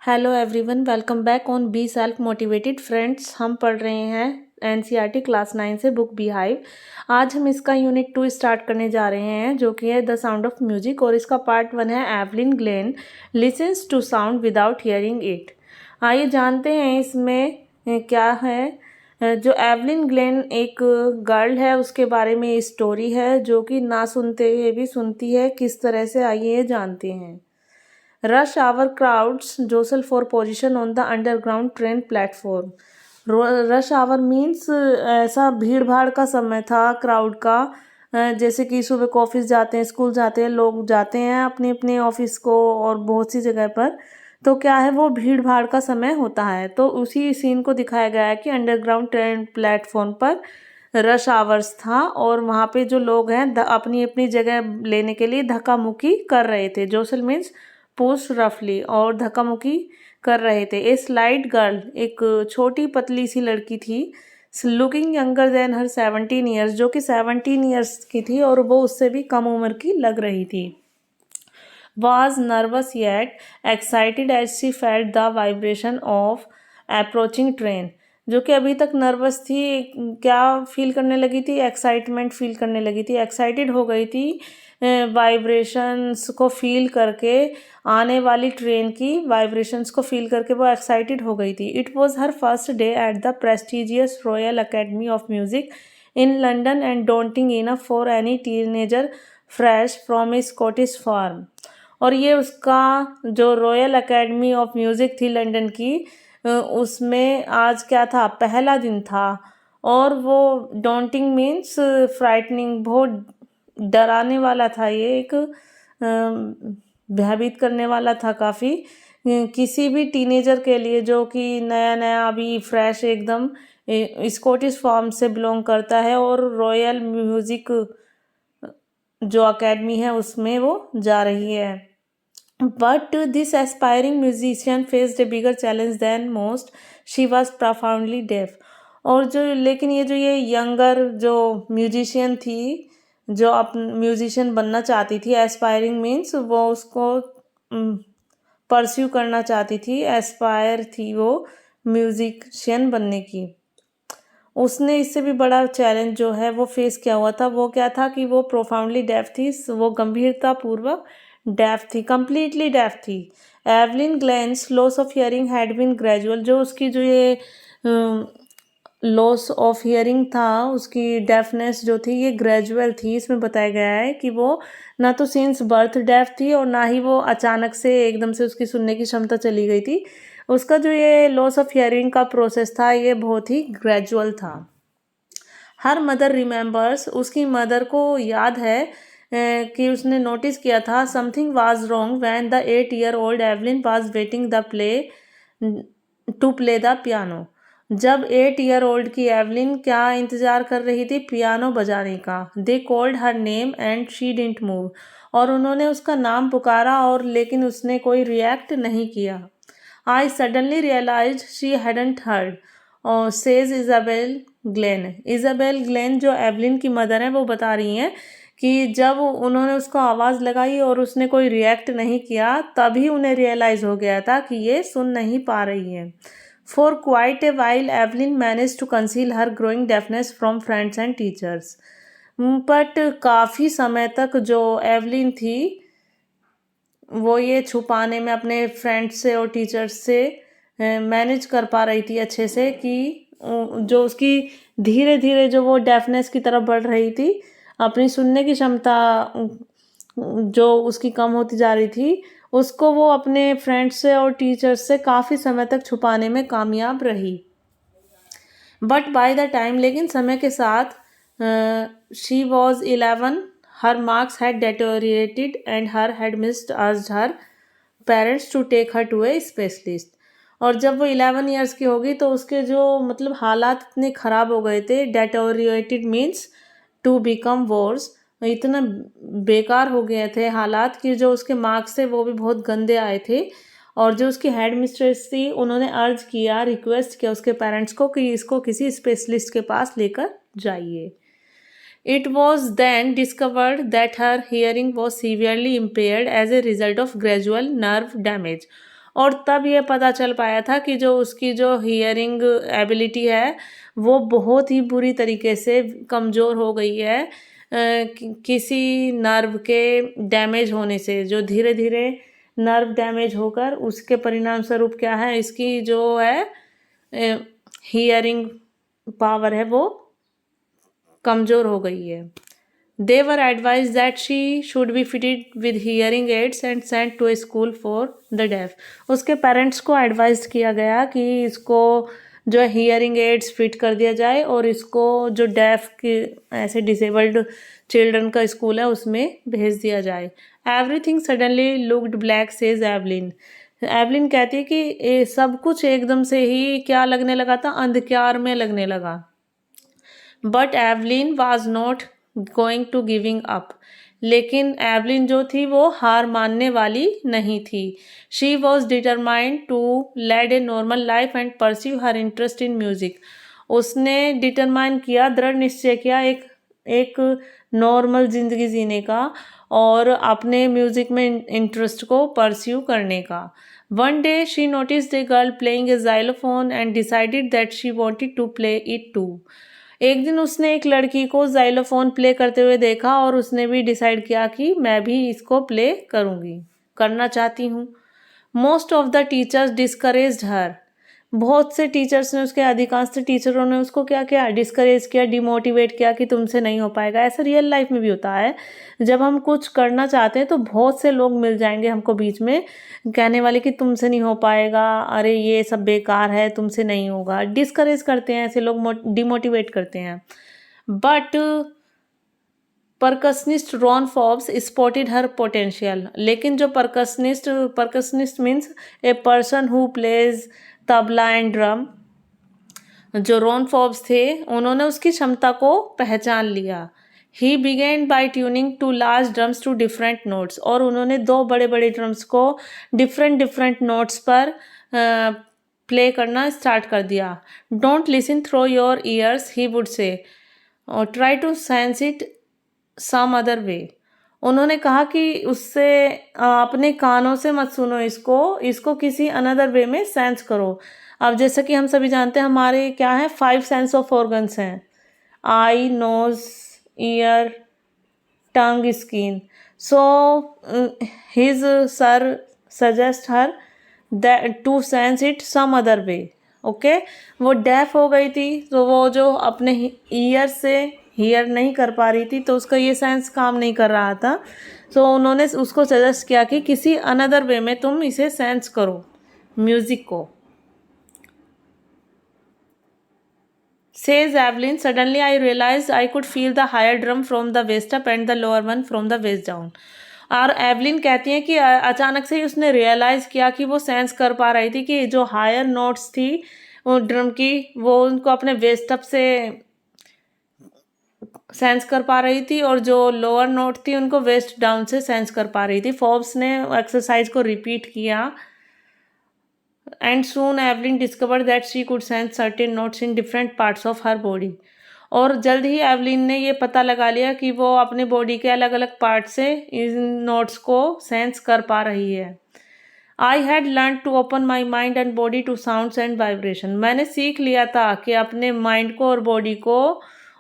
Hello everyone, welcome back on be self motivated friends. हम पढ़ रहे हैं एनसीईआरटी क्लास 9 से बुक बी हाइव। आज हम इसका यूनिट 2 स्टार्ट करने जा रहे हैं, जो कि है द साउंड ऑफ म्यूजिक, और इसका पार्ट 1 है Evelyn Glen listens to sound without hearing it. आइए जानते हैं इसमें क्या है। जो एवलिन ग्लेन एक गर्ल है, उसके बारे में स्टोरी है, जो कि ना सुनते हुए भी सुनती है। किस तरह से, आइए ये जानते हैं। Rush hour crowds jostle for position on the underground train platform. Rush hour means ऐसा भीड़ भाड़ का समय था, क्राउड का। जैसे कि सुबह को ऑफिस जाते हैं, स्कूल जाते हैं, लोग जाते हैं अपने अपने ऑफिस को और बहुत सी जगह पर। तो क्या है, वो भीड़ भाड़ का समय होता है। तो उसी सीन को दिखाया गया है कि अंडरग्राउंड ट्रेन प्लेटफॉर्म पर रश आवर्स था और वहाँ पे जो लोग हैं अपनी अपनी जगह लेने के लिए धक्का मुक्की कर रहे थे। जोसल मीन्स पुश रफली, और धक्का मुक्की कर रहे थे। ए स्लाइट गर्ल, एक छोटी पतली सी लड़की थी, लुकिंग यंगर देन हर 17 ईयर्स, जो कि 17 ईयर्स की थी और वो उससे भी कम उम्र की लग रही थी। Was nervous yet excited as she felt the vibration of approaching train, जो कि अभी तक नर्वस थी। क्या फील करने लगी थी? एक्साइटमेंट फील करने लगी थी, एक्साइटेड हो गई थी वाइब्रेशंस को फील करके। आने वाली ट्रेन की वाइब्रेशंस को फील करके वो एक्साइटेड हो गई थी। It was her first day at the prestigious royal academy of music in London and daunting enough for any teenager fresh from a Scottish farm. और ये उसका जो रॉयल अकेडमी ऑफ म्यूज़िक थी लंदन की, उसमें आज क्या था, पहला दिन था। और वो डॉन्टिंग मीन्स फ्राइटनिंग, बहुत डराने वाला था। ये एक भयभीत करने वाला था काफ़ी, किसी भी टीनेजर के लिए जो कि नया नया अभी फ्रेश एकदम स्कॉटिश फॉर्म से बिलोंग करता है और रॉयल म्यूज़िक जो अकेडमी है उसमें वो जा रही है। But this aspiring musician faced a bigger challenge than most. She was profoundly deaf. और जो लेकिन ये यंगर जो म्यूजिशियन थी, जो म्यूजिशियन बनना चाहती थी, एस्पायरिंग मीन्स वो उसको परस्यू करना चाहती थी, एस्पायर थी वो म्यूजिशियन बनने की। उसने इससे भी बड़ा चैलेंज जो है वो फेस किया हुआ था। वो क्या था कि वो प्रोफाउंडली डेफ थी, वो गंभीरता पूर्वक डेफ थी, कंप्लीटली डेफ थी। Evelyn Glen's loss of hearing had been gradual, जो उसकी जो ये लॉस ऑफ हियरिंग था, उसकी डेफनेस जो थी, ये ग्रेजुअल थी। इसमें बताया गया है कि वो ना तो सिंस बर्थ डेफ थी और ना ही वो अचानक से एकदम से उसकी सुनने की क्षमता चली गई थी। उसका जो ये लॉस ऑफ हियरिंग का प्रोसेस था, ये बहुत ही ग्रेजुअल था। हर मदर रिमेंबर्स, उसकी मदर को याद है कि उसने नोटिस किया था, something was wrong when the 8-year-old Evelyn was waiting the play to play the piano. जब 8-year-old की एवलिन क्या इंतज़ार कर रही थी? पियानो बजाने का। They called her name and she didn't move, और उन्होंने उसका नाम पुकारा और लेकिन उसने कोई रिएक्ट नहीं किया। I suddenly realised she hadn't heard, says Isabel Glen. Isabel Glen जो एवलिन की मदर है, वो बता रही हैं कि जब उन्होंने उसको आवाज़ लगाई और उसने कोई रिएक्ट नहीं किया, तभी उन्हें रियलाइज़ हो गया था कि ये सुन नहीं पा रही है। For quite a while Evelyn manage to conceal her growing deafness from friends and teachers. But काफ़ी समय तक जो एवलिन थी, वो ये छुपाने में अपने फ्रेंड्स से और टीचर्स से मैनेज कर पा रही थी अच्छे से, कि जो उसकी धीरे धीरे जो वो डेफनेस की तरफ बढ़ रही थी, अपनी सुनने की क्षमता जो उसकी कम होती जा रही थी, उसको वो अपने फ्रेंड्स से और टीचर्स से काफ़ी समय तक छुपाने में कामयाब रही। बट बाय द टाइम, लेकिन समय के साथ, she was 11, her marks had deteriorated and her headmistress asked her parents to take her to a specialist. और जब वो 11 ईयर्स की होगी तो उसके जो मतलब हालात इतने ख़राब हो गए थे, deteriorated means to become worse, इतना बेकार हो गए थे हालात कि जो उसके मार्क्स थे वो भी बहुत गंदे आए थे। और जो उसकी हेड मिस्ट्रेस थी, उन्होंने अर्ज किया, रिक्वेस्ट किया उसके पेरेंट्स को कि इसको किसी स्पेशलिस्ट के पास लेकर जाइए। It was then discovered that her hearing was severely impaired as a result of gradual nerve damage. और तब ये पता चल पाया था कि जो उसकी जो हियरिंग एबिलिटी है वो बहुत ही बुरी तरीके से कमज़ोर हो गई है किसी नर्व के डैमेज होने से, जो धीरे धीरे नर्व डैमेज होकर उसके परिणाम स्वरूप क्या है, इसकी जो है हियरिंग पावर है वो कमज़ोर हो गई है। They were advised that she should be fitted with hearing aids and sent to a school for the deaf. उसके पेरेंट्स को एडवाइज किया गया कि इसको जो है हियरिंग एड्स फिट कर दिया जाए और इसको जो डेफ के ऐसे डिसेबल्ड चिल्ड्रन का स्कूल है उसमें भेज दिया जाए। Everything suddenly looked black says Evelyn. Evelyn कहती है कि ये सब कुछ एकदम से ही क्या लगने लगा था, अंधकार में लगने लगा। But Evelyn was not going to giving up. लेकिन एवलिन जो थी वो हार मानने वाली नहीं थी। She was determined to lead a normal life and pursue her interest in music. उसने डिटरमाइन किया, दृढ़ निश्चय किया एक नॉर्मल जिंदगी जीने का और अपने म्यूजिक में इंटरेस्ट को परस्यू करने का। One day she noticed a girl playing a xylophone and decided that she wanted to play it too. एक दिन उसने एक लड़की को जाइलोफोन प्ले करते हुए देखा और उसने भी डिसाइड किया कि मैं भी इसको प्ले करना चाहती हूँ। Most of the teachers discouraged her. बहुत से टीचर्स ने अधिकांश टीचरों ने उसको क्या किया, डिस्करेज किया, डिमोटिवेट किया कि तुमसे नहीं हो पाएगा। ऐसा रियल लाइफ में भी होता है, जब हम कुछ करना चाहते हैं तो बहुत से लोग मिल जाएंगे हमको बीच में कहने वाले कि तुमसे नहीं हो पाएगा, अरे ये सब बेकार है, तुमसे नहीं होगा। डिस्करेज करते हैं ऐसे लोग, डिमोटिवेट करते हैं। But percussionist Ron Forbes spotted her potential. लेकिन जो percussionist means a person who plays tabla and drum, जो रॉन फॉब्स थे उन्होंने उसकी क्षमता को पहचान लिया। He began by tuning two large drums to different notes. और उन्होंने 2 बड़े बड़े ड्रम्स को डिफरेंट नोट्स पर प्ले करना स्टार्ट कर दिया। Don't listen through your ears he would say, और try to sense it some other way. उन्होंने कहा कि उससे अपने कानों से मत सुनो, इसको किसी अनदर वे में सेंस करो। अब जैसा कि हम सभी जानते हैं हमारे क्या है, 5 सेंस ऑफ ऑर्गन्स हैं, eye, nose, ear, tongue, skin. So his sir suggest her that to sense it some other way. Okay, वो डेफ हो गई थी तो वो जो अपने ईयर से हियर नहीं कर पा रही थी तो उसका ये सेंस काम नहीं कर रहा था। तो उन्होंने उसको सजेस्ट किया कि किसी अनदर वे में तुम इसे सेंस करो, म्यूजिक को। Says Evelyn, suddenly I realized I could feel the higher drum from the waist up and the lower one from the waist down. और एवलिन कहती हैं कि अचानक से ही उसने रियलाइज़ किया कि वो सेंस कर पा रही थी कि जो हायर नोट्स थी वो ड्रम की, वो उनको अपने वेस्ट अप से सेंस कर पा रही थी और जो लोअर नोट थी उनको वेस्ट डाउन से सेंस कर पा रही थी। फोर्ब्स ने एक्सरसाइज को रिपीट किया and soon Evelyn discover that she could sense certain notes in different parts of her body. और जल्द ही एवलिन ने ये पता लगा लिया कि वो अपने बॉडी के अलग अलग पार्ट से इन नोट्स को सेंस कर पा रही है। I had learn to open my mind and body to sounds and vibration. मैंने सीख लिया था कि अपने माइंड को और बॉडी को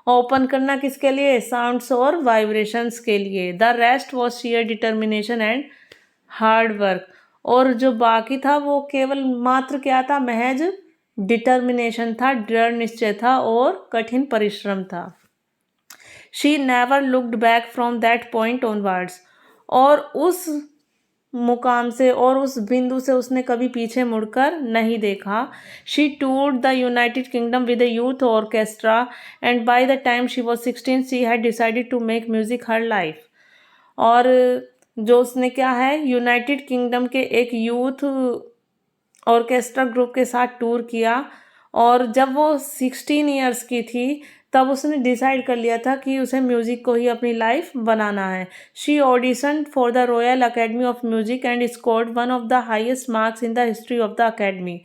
ओपन करना किसके लिए, साउंड्स और वाइब्रेशंस के लिए। The rest was share determination and hard work. और जो बाकी था वो केवल मात्र क्या था, महज डिटर्मिनेशन था, दृढ़ निश्चय था और कठिन परिश्रम था। She never looked back from that point onwards. और उस मुकाम से और उस बिंदु से उसने कभी पीछे मुड़कर नहीं देखा। She toured the United Kingdom with a youth orchestra and by the time she was 16 she had decided to make music her life. और जो उसने क्या है, यूनाइटेड किंगडम के एक यूथ ऑर्केस्ट्रा ग्रुप के साथ टूर किया और जब वो 16 ईयर्स की थी तब उसने डिसाइड कर लिया था कि उसे म्यूज़िक को ही अपनी लाइफ बनाना है। She audition for the royal academy of music and scored one of the highest marks in the history of the academy.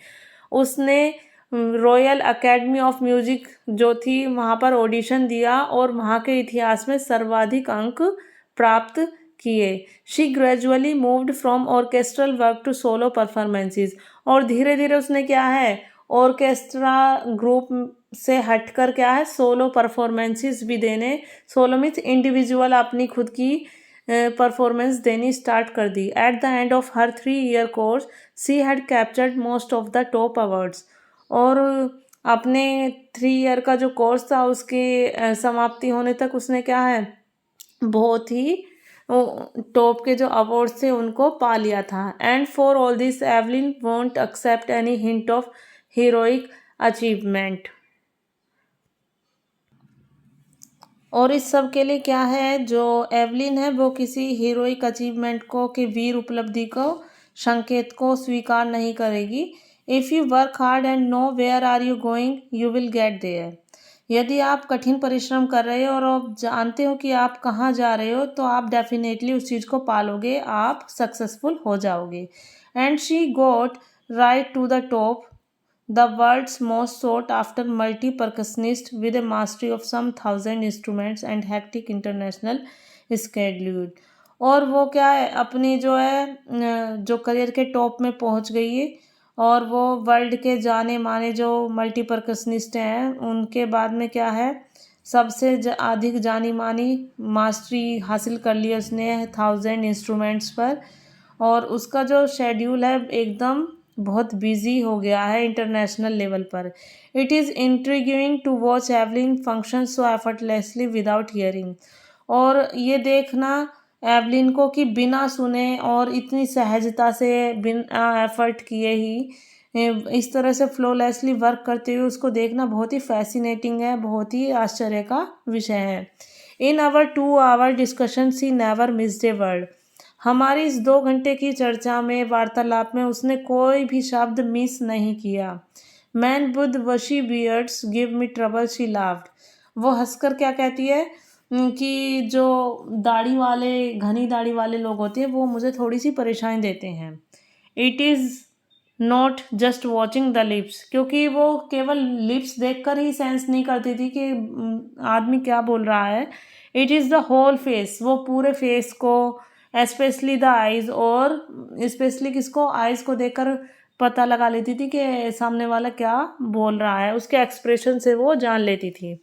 उसने रॉयल अकेडमी ऑफ म्यूजिक जो थी वहाँ पर ऑडिशन दिया और वहाँ के इतिहास में सर्वाधिक अंक प्राप्त किए। She gradually moved from orchestral work to solo performances, और धीरे धीरे उसने क्या है, ऑर्केस्ट्रा ग्रुप से हटकर क्या है, सोलो परफॉर्मेंसेस भी देने, सोलो मीन्स इंडिविजुअल अपनी खुद की परफॉर्मेंस देनी स्टार्ट कर दी। At the end of her 3 year course she had captured most of the top awards, और अपने 3 year का जो कोर्स था उसकी समाप्ति होने तक उसने क्या है, बहुत ही टॉप के जो अवार्ड्स थे उनको पा लिया था। And for all this Evelyn won't accept any hint of heroic achievement. और इस सब के लिए क्या है, जो एवलिन है वो किसी हीरोइक अचीवमेंट को, कि वीर उपलब्धि को, संकेत को स्वीकार नहीं करेगी। If you work hard and know where are you going you will get there. यदि आप कठिन परिश्रम कर रहे हो और आप जानते हो कि आप कहाँ जा रहे हो, तो आप डेफिनेटली उस चीज़ को पालोगे, आप सक्सेसफुल हो जाओगे। And she got right to the top, the world's most sought after multi-percussionist with a mastery of some 1,000 instruments and hectic international schedule। और वो क्या है, अपनी जो है जो करियर के टॉप में पहुंच गई है, और वो वर्ल्ड के जाने माने जो मल्टी परकशनिस्ट हैं उनके बाद में क्या है, सबसे अधिक जानी मानी मास्टरी हासिल कर ली उसने 1,000 इंस्ट्रूमेंट्स पर। और उसका जो शेड्यूल है एकदम बहुत बिजी हो गया है इंटरनेशनल लेवल पर। It is intriguing to watch Evelyn function so effortlessly without hearing. और ये देखना एवलिन को कि बिना सुने और इतनी सहजता से, बिना एफर्ट किए ही इस तरह से फ्लोलेसली वर्क करते हुए उसको देखना बहुत ही फैसिनेटिंग है, बहुत ही आश्चर्य का विषय है। In our 2 hour discussion she never missed a word. हमारी इस 2 घंटे की चर्चा में, वार्तालाप में उसने कोई भी शब्द मिस नहीं किया। मैन बुद वशी beards give me trouble she laughed. वो हंसकर क्या कहती है कि जो दाढ़ी वाले, घनी दाढ़ी वाले लोग होते हैं वो मुझे थोड़ी सी परेशानी देते हैं। It is not just watching the lips, क्योंकि वो केवल लिप्स देखकर ही सेंस नहीं करती थी कि आदमी क्या बोल रहा है। It is the whole face, वो पूरे फेस को, स्पेशली द आइज़, और स्पेशली किसको, आइज़ को देखकर पता लगा लेती थी कि सामने वाला क्या बोल रहा है, उसके एक्सप्रेशन से वो जान लेती थी।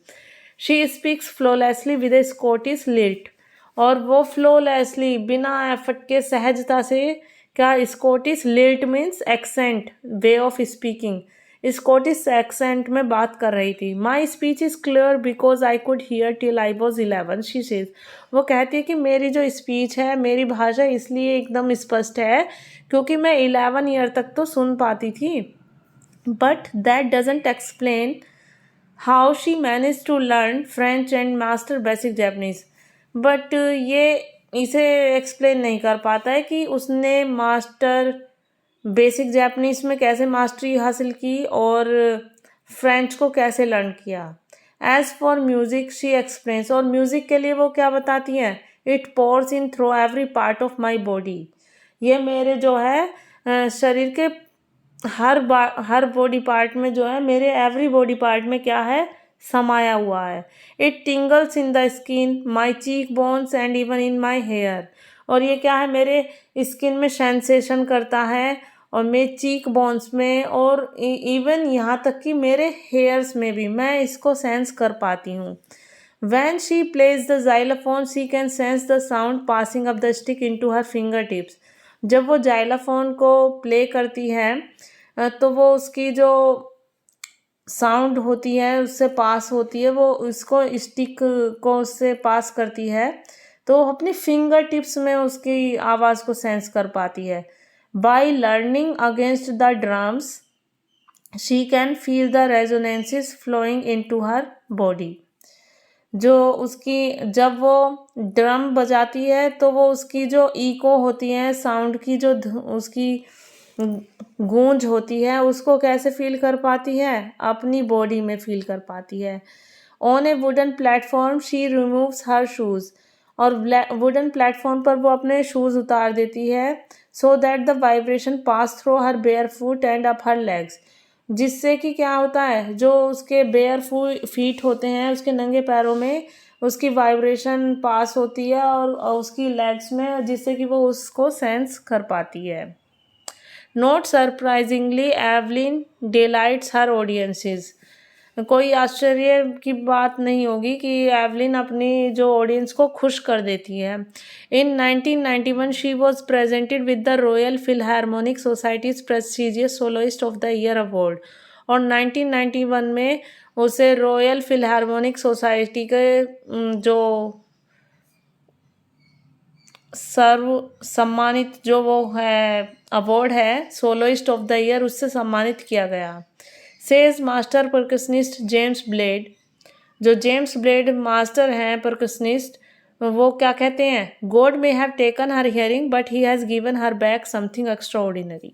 She speaks flawlessly with a Scottish lilt, और वो फ्लोलेसली बिना एफर्ट के सहजता से क्या, Scottish lilt means accent, way of speaking, Scottish accent में बात कर रही थी। My speech is clear because I could hear till I was 11 she says. वो कहती है कि मेरी जो स्पीच है, मेरी भाषा इसलिए एकदम स्पष्ट है क्योंकि मैं 11 ईयर तक तो सुन पाती थी। But that doesn't explain how she manage to learn French and master basic Japanese. But ये इसे एक्सप्लेन नहीं कर पाता है कि उसने मास्टर बेसिक जैपनीज में कैसे मास्टरी हासिल की और फ्रेंच को कैसे लर्न किया। As for music she explains, और म्यूजिक के लिए वो क्या बताती हैं, it pours in through every part of my body. ये मेरे जो है शरीर के हर बॉडी पार्ट में जो है, मेरे एवरी बॉडी पार्ट में क्या है, समाया हुआ है। It tingles in the skin, my cheekbones and even in my hair. और ये क्या है, मेरे स्किन में सेंसेशन करता है, और मेरे चीक बोन्स में, और इवन यहाँ तक कि मेरे हेयर्स में भी मैं इसको सेंस कर पाती हूँ। When she plays the xylophone, she can sense the sound passing up the stick into her fingertips। जब वो जाइलाफोन को प्ले करती है तो वो उसकी जो साउंड होती है उससे पास होती है, वो उसको स्टिक को उससे पास करती है, तो वो अपनी फिंगर टिप्स में उसकी आवाज़ को सेंस कर पाती है। By learning against the drums she can feel the resonances flowing into her body. जो उसकी, जब वो ड्रम बजाती है तो वो उसकी जो इको होती है, साउंड की जो उसकी गूंज होती है, उसको कैसे फील कर पाती है, अपनी बॉडी में फील कर पाती है। On A wooden platform she removes her shoes, और वुडन प्लेटफॉर्म पर वो अपने शूज़ उतार देती है, so that the vibration pass through her bear foot and up her legs. जिससे कि क्या होता है, जो उसके बेयर फीट होते हैं, उसके नंगे पैरों में उसकी वाइब्रेशन पास होती है और उसकी लेग्स में, जिससे कि वो उसको सेंस कर पाती है। Not surprisingly Evelyn delights her audiences. कोई आश्चर्य की बात नहीं होगी कि एवलिन अपनी जो ऑडियंस को खुश कर देती है। इन 1991 she was presented with the royal Philharmonic societies prestigious soloist of the year award, और 1991 में उसे रॉयल फिलहार्मोनिक सोसाइटी के जो सर्व सम्मानित जो वो है अवार्ड है सोलोइस्ट ऑफ द ईयर, उससे सम्मानित किया गया। Says master percussionist James blade, जो जेम्स ब्लेड मास्टर हैं परकशनिस्ट, वो क्या कहते हैं, God may have taken her hearing but he has given her back something extra ordinary.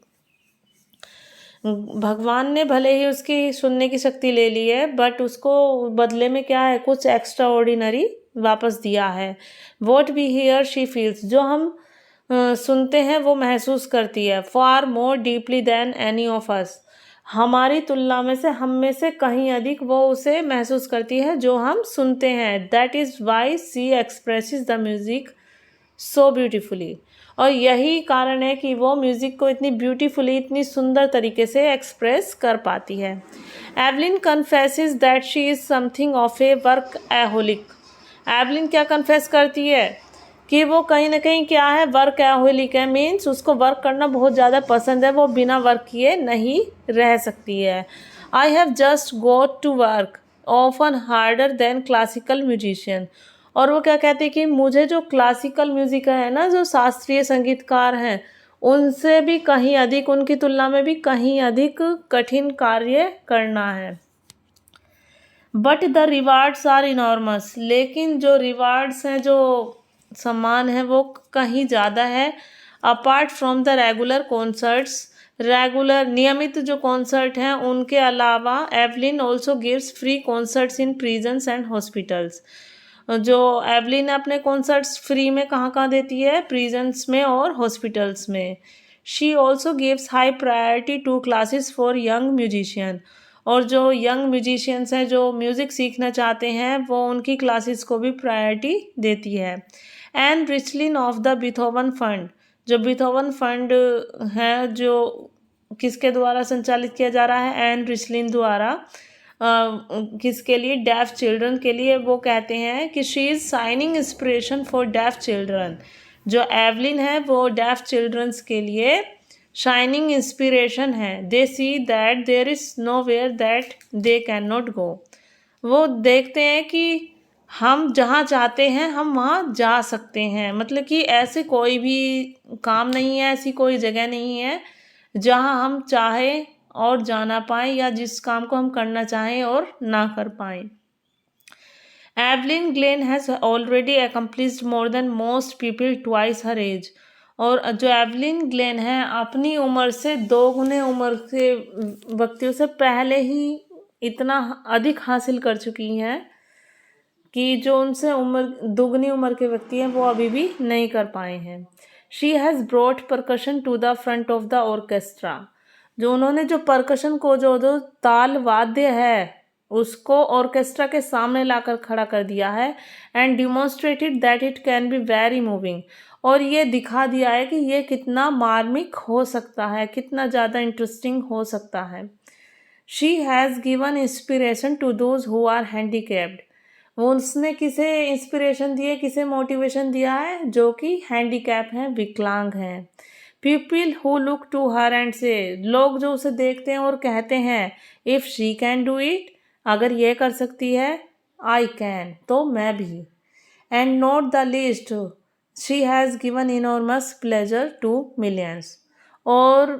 भगवान ने भले ही उसकी सुनने की शक्ति ले ली है, बट उसको बदले में क्या है, कुछ एक्स्ट्रा ऑर्डिनरी वापस दिया है। What we hear she feels, जो हम सुनते हैं वो महसूस करती है। Far more deeply than any of us, हमारी तुलना में से, हम में से कहीं अधिक वो उसे महसूस करती है जो हम सुनते हैं। That is why she expresses the music so beautifully, और यही कारण है कि वो म्यूज़िक को इतनी ब्यूटीफुली, इतनी सुंदर तरीके से एक्सप्रेस कर पाती है। Evelyn confesses that she is something of a workaholic. Evelyn क्या कन्फेस करती है कि वो कहीं ना कहीं क्या है, वर्क एहोलिक है। मीन्स उसको वर्क करना बहुत ज़्यादा पसंद है, वो बिना वर्क किए नहीं रह सकती है। I have just got to work often harder than classical musician, और वो क्या कहते हैं कि मुझे जो क्लासिकल म्यूज़िक है ना, जो शास्त्रीय संगीतकार हैं, उनसे भी कहीं अधिक, उनकी तुलना में भी कहीं अधिक कठिन कार्य करना है। But the rewards are enormous, लेकिन जो रिवार्ड्स हैं, जो सम्मान है, वो कहीं ज़्यादा है। Apart from the regular concerts, regular नियमित जो कॉन्सर्ट हैं उनके अलावा Evelyn also gives free concerts in prisons and hospitals. जो एवलिन अपने कॉन्सर्ट्स फ्री में कहाँ कहाँ देती है, प्रिजन्स में और हॉस्पिटल्स में। She also gives high priority to classes for young musician, और जो यंग म्यूजिशियंस हैं, जो म्यूज़िक सीखना चाहते हैं, वो उनकी क्लासेस को भी प्रायोरिटी देती है। Ann Richlin of the Beethoven fund, जो बीथोवन फंड है, जो किसके द्वारा संचालित किया जा रहा है, एन रिचलिन द्वारा, किसके लिए, डेफ चिल्ड्रन के लिए। वो कहते हैं कि she is shining inspiration for deaf children, जो एवलिन है वो डेफ चिल्ड्रंस के लिए शाइनिंग इंस्पिरेशन है। They see that there is nowhere that they can not go, वो देखते हैं कि हम जहाँ चाहते हैं हम वहाँ जा सकते हैं। मतलब कि ऐसे कोई भी काम नहीं है, ऐसी कोई जगह नहीं है जहाँ हम चाहें और जाना पाएँ, या जिस काम को हम करना चाहें और ना कर पाएँ। Evelyn Glenn has already accomplished more than most people twice her age, और जो एवलिन ग्लेन है अपनी उम्र से 2 गुने उम्र के व्यक्तियों से पहले ही इतना अधिक हासिल कर चुकी हैं कि जो उनसे दुगनी उम्र के व्यक्ति हैं वो अभी भी नहीं कर पाए हैं। She has brought percussion to the front of the orchestra, जो उन्होंने जो परकशन को, जो ताल वाद्य है, उसको ऑर्केस्ट्रा के सामने लाकर खड़ा कर दिया है। And demonstrated that it can be very moving, और ये दिखा दिया है कि ये कितना मार्मिक हो सकता है, कितना ज़्यादा इंटरेस्टिंग हो सकता है। She has given inspiration to those who are handicapped, वो उसने किसे इंस्पिरेशन दी है, किसे मोटिवेशन दिया है, जो कि हैंडीकैप हैं, विकलांग हैं। People who look to her and say, लोग जो उसे देखते हैं और कहते हैं, if she can do it, अगर ये कर सकती है, आई कैन, तो मैं भी। And not the least she has given enormous pleasure to millions, और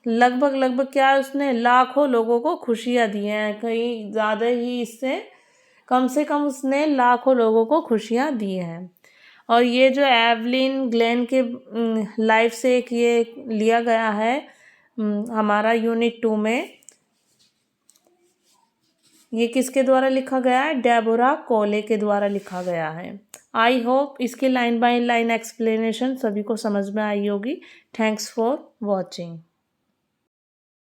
लगभग क्या उसने लाखों लोगों को खुशियाँ दी हैं, कहीं ज़्यादा ही, इससे कम से कम उसने लाखों लोगों को खुशियाँ दी हैं। और ये जो एवलिन ग्लेन के लाइफ से एक ये लिया गया है हमारा यूनिट 2 में, ये किसके द्वारा लिखा गया है, डेबोरा कोले के द्वारा लिखा गया है। आई होप इसकी लाइन बाय लाइन एक्सप्लेनेशन सभी को समझ में आई होगी। Thanks for watching.